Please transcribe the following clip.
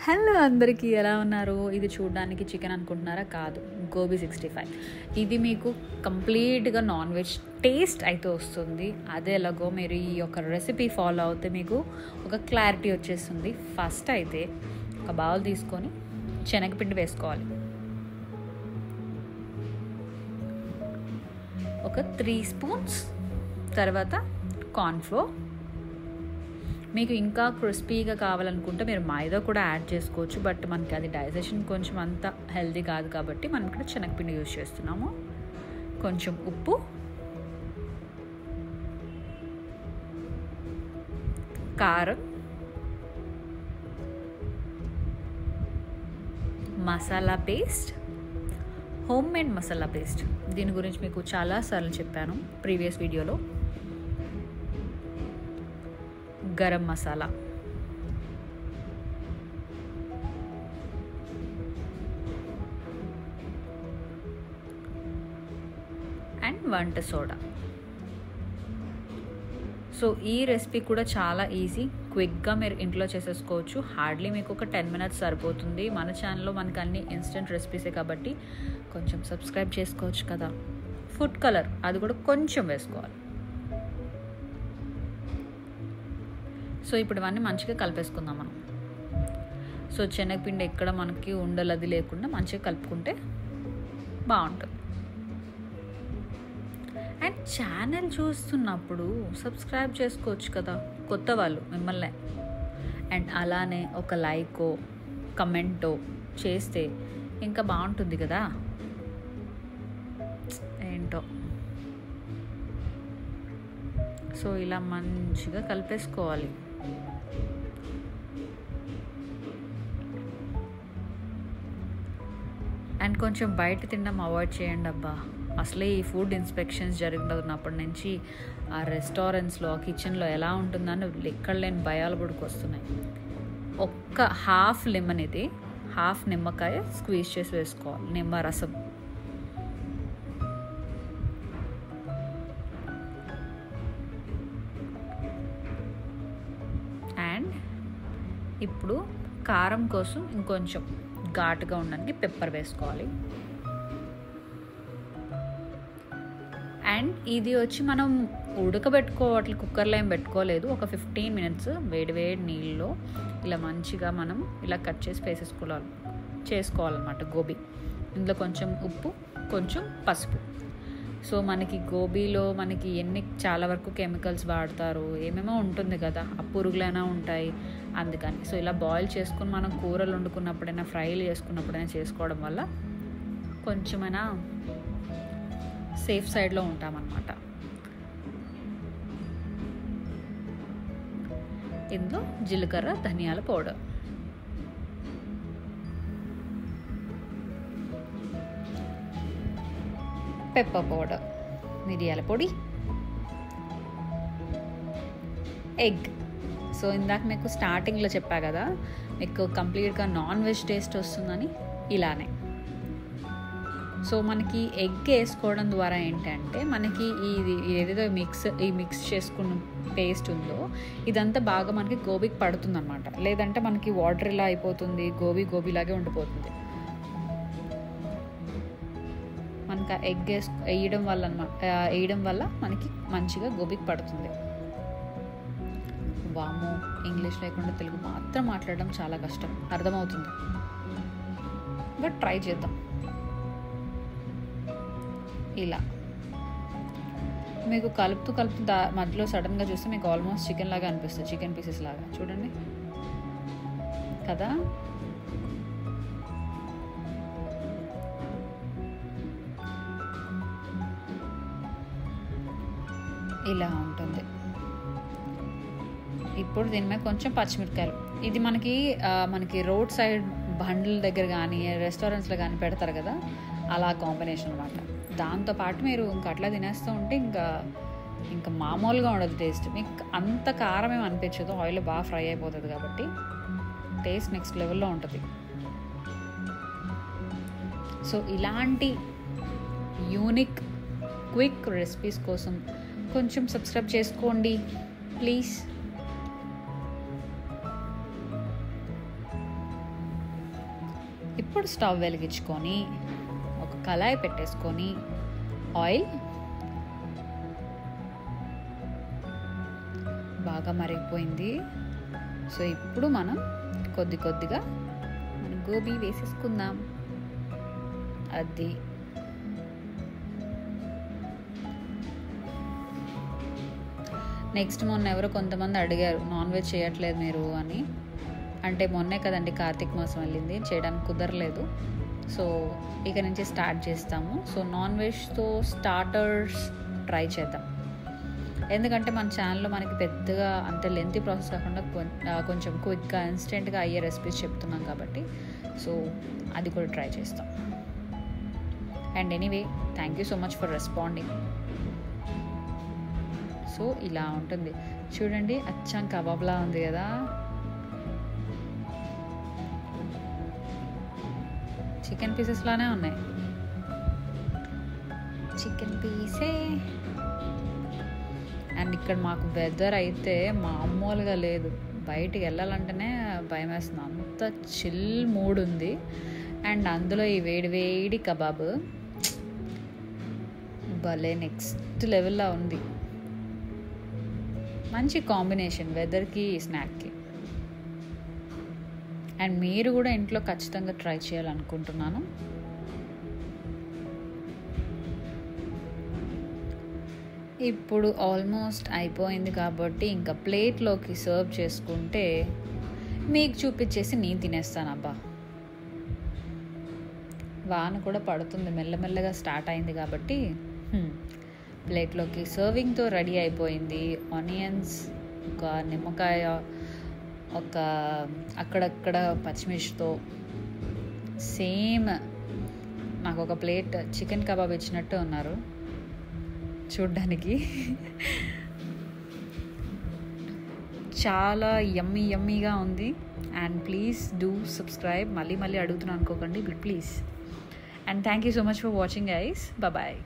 Hello అందరికీ, ఎలా ఉన్నారు? ఇది చూడడానికి చికెన్ అనుకుంటున్నారా? కాదు, గోబీ 65. ఇది మీకు కంప్లీట్గా నాన్ వెజ్ టేస్ట్ అయితే వస్తుంది. అదే ఎలాగో మీరు ఈ యొక్క రెసిపీ ఫాలో అవుతే మీకు ఒక క్లారిటీ వచ్చేస్తుంది. ఫస్ట్ అయితే ఒక బౌల్ తీసుకొని శనగపిండి వేసుకోవాలి. ఒక 3 స్పూన్స్. తర్వాత కార్న్ఫ్లోర్. మీకు ఇంకా క్రిస్పీగా కావాలనుకుంటే మీరు మైదా కూడా యాడ్ చేసుకోవచ్చు, బట్ మనకి అది డైజెషన్ కొంచెం అంత హెల్తీ కాదు కాబట్టి మనం ఇక్కడ శనగపిండి యూజ్ చేస్తున్నాము. కొంచెం ఉప్పు, కారం, masala paste, home made masala paste. దీని గురించి మీకు చాలాసార్లు చెప్పాను ప్రీవియస్ వీడియోలో. గరం మసాలా అండ్ వంట సోడా. సో ఈ రెసిపీ కూడా చాలా ఈజీ, క్విక్గా మీరు ఇంట్లో చేసేసుకోవచ్చు. హార్డ్లీ మీకు ఒక 10 minutes సరిపోతుంది. మన ఛానల్లో మనకు అన్ని ఇన్స్టెంట్ రెసిపీసే కాబట్టి కొంచెం సబ్స్క్రైబ్ చేసుకోవచ్చు కదా. ఫుడ్ కలర్ అది కూడా కొంచెం వేసుకోవాలి. సో ఇప్పుడు ఇవన్నీ మంచిగా కలిపేసుకుందాం మనం. సో శనగపిండి ఎక్కడ మనకి ఉండలది లేకుండా మంచిగా కలుపుకుంటే బాగుంటుంది. అండ్ ఛానల్ చూస్తున్నప్పుడు సబ్స్క్రైబ్ చేసుకోవచ్చు కదా కొత్త వాళ్ళు మిమ్మల్ని. అండ్ అలానే ఒక లైకో కమెంటో చేస్తే ఇంకా బాగుంటుంది కదా. ఏంటో. సో ఇలా మంచిగా కలిపేసుకోవాలి. అండ్ కొంచెం బయట తినడం అవాయిడ్ చేయండి అబ్బా. అసలే ఈ ఫుడ్ ఇన్స్పెక్షన్స్ జరుగుతున్నప్పటి నుంచి ఆ రెస్టారెంట్స్లో ఆ కిచెన్లో ఎలా ఉంటుందని ఎక్కడ లేని భయాలు కూడా వస్తున్నాయి. ఒక్క హాఫ్ లెమన్, ఇది హాఫ్ నిమ్మకాయ స్క్వీజ్ చేసి వేసుకోవాలి, నిమ్మ రసం. అండ్ ఇప్పుడు కారం కోసం ఇంకొంచెం ఘాటుగా ఉండడానికి పెప్పర్ వేసుకోవాలి. అండ్ ఇది వచ్చి మనం ఉడకబెట్టుకోవట్లే, కుక్కర్లో ఏం పెట్టుకోలేదు. ఒక 15 minutes వేడి నీళ్ళలో ఇలా మంచిగా మనం ఇలా కట్ చేసి చేసుకోవాలన్నమాట గోబీ. ఇందులో కొంచెం ఉప్పు, కొంచెం పసుపు. సో మనకి గోబీలో మనకి చాలా వరకు కెమికల్స్ వాడతారు, ఏమేమో ఉంటుంది కదా, ఆ పురుగులైనా ఉంటాయి. అందుకని సో ఇలా బాయిల్ చేసుకుని మనం కూరలు వండుకున్నప్పుడైనా ఫ్రైలు చేసుకున్నప్పుడైనా చేసుకోవడం వల్ల కొంచెమైనా సేఫ్ సైడ్లో ఉంటామన్నమాట. ఇందులో జీలకర్ర, ధనియాల పౌడర్, పెప్పర్ పౌడర్, మిరియాల పొడి, ఎగ్. సో ఇందాక మీకు స్టార్టింగ్లో చెప్పా కదా మీకు కంప్లీట్గా నాన్ వెజ్ టేస్ట్ వస్తుందని, ఇలానే. సో మనకి ఎగ్ వేసుకోవడం ద్వారా ఏంటంటే మనకి ఇది ఏదేదో మిక్స్ చేసుకున్న పేస్ట్ ఉందో ఇదంతా బాగా మనకి గోబీకి పడుతుంది అనమాట. లేదంటే మనకి వాటర్ ఇలా అయిపోతుంది, గోబీలాగే ఉండిపోతుంది. మనకు ఎగ్ వేయడం వల్ల మనకి మంచిగా గోబీకి పడుతుంది. వామో, ఇంగ్లీష్ లేకుండా తెలుగు మాత్రం మాట్లాడడం చాలా కష్టం, అర్థమవుతుంది, బట్ ట్రై చేద్దాం. ఇలా మీకు కలుపుతూ మధ్యలో సడన్గా చూస్తే మీకు ఆల్మోస్ట్ చికెన్ లాగా అనిపిస్తుంది, చికెన్ పీసెస్ లాగా. చూడండి కదా. ఇలా ఉంటుంది. ఇప్పుడు దీని మీద కొంచెం పచ్చిమిరకాయలు. ఇది మనకి రోడ్ సైడ్ బండ్ల దగ్గర కానీ రెస్టారెంట్స్లో కానీ పెడతారు కదా, అలా కాంబినేషన్ అనమాట. దాంతోపాటు మీరు ఇంకా అట్లా తినేస్తూ ఉంటే ఇంకా మామూలుగా ఉండదు టేస్ట్. మీకు అంత కారం ఏమి అనిపించదు, ఆయిల్ బాగా ఫ్రై అయిపోతుంది కాబట్టి టేస్ట్ నెక్స్ట్ లెవెల్లో ఉంటుంది. సో ఇలాంటి యూనిక్ క్విక్ రెసిపీస్ కోసం కొంచెం సబ్స్క్రైబ్ చేసుకోండి ప్లీజ్. ఇప్పుడు స్టవ్ వెలిగించుకొని ఒక కళాయి పెట్టేసుకొని ఆయిల్ బాగా మరిగిపోయింది. సో ఇప్పుడు మనం కొద్దిగా మన గోబీ వేసేసుకుందాం. అది నెక్స్ట్ మొన్న ఎవరో కొంతమంది అడిగారు నాన్ వెజ్ చేయట్లేదు మీరు అని. అంటే మొన్నే కదండి కార్తీక మాసం వెళ్ళింది, చేయడానికి కుదరలేదు. సో ఇక నుంచి స్టార్ట్ చేస్తాము. సో నాన్ వెజ్తో స్టార్టర్స్ ట్రై చేద్దాం. ఎందుకంటే మన ఛానల్లో మనకి పెద్దగా అంత లెంతీ ప్రాసెస్ కాకుండా కొంచెం క్విక్గా ఇన్స్టెంట్గా అయ్యే రెసిపీస్ చెప్తున్నాం కాబట్టి సో అది కూడా ట్రై చేస్తాం. And anyway thank you so much for responding. So ఇలా ఉంటుంది చూడండి, అచ్చం కబాబ్లా ఉంది కదా. చికెన్ పీసెస్ లానే ఉన్నాయి, చికెన్ పీసే. అండ్ ఇక్కడ మాకు వెదర్ అయితే మామూలుగా లేదు, బయటికి వెళ్ళాలంటేనే భయం వేస్తుంది, అంత చిల్ మూడ్ ఉంది. అండ్ అందులో ఈ వేడి కబాబ్ భలే నెక్స్ట్ లెవెల్లో ఉంది. మంచి కాంబినేషన్ వెదర్కి స్నాక్కి. అండ్ మీరు కూడా ఇంట్లో ఖచ్చితంగా ట్రై చేయాలనుకుంటున్నాను. ఇప్పుడు ఆల్మోస్ట్ అయిపోయింది కాబట్టి ఇంకా ప్లేట్లోకి సర్వ్ చేసుకుంటే మీకు చూపించేసి నేను తినేస్తాను. అబ్బా వాన కూడా పడుతుంది, మెల్లమెల్లగా స్టార్ట్ అయింది కాబట్టి ప్లేట్లోకి సర్వింగ్తో రెడీ అయిపోయింది. ఆనియన్స్, ఒక నిమ్మకాయ, ఒక అక్కడక్కడ పచ్చిమిర్చితో సేమ్ నాకు ఒక ప్లేట్ చికెన్ కబాబ్ ఇచ్చినట్టు ఉన్నారు చూడ్డానికి. చాలా యమ్మీగా ఉంది. And please do subscribe. మళ్ళీ అడుగుతున్నాను అనుకోకండి please. And thank you so much for watching guys. Bye.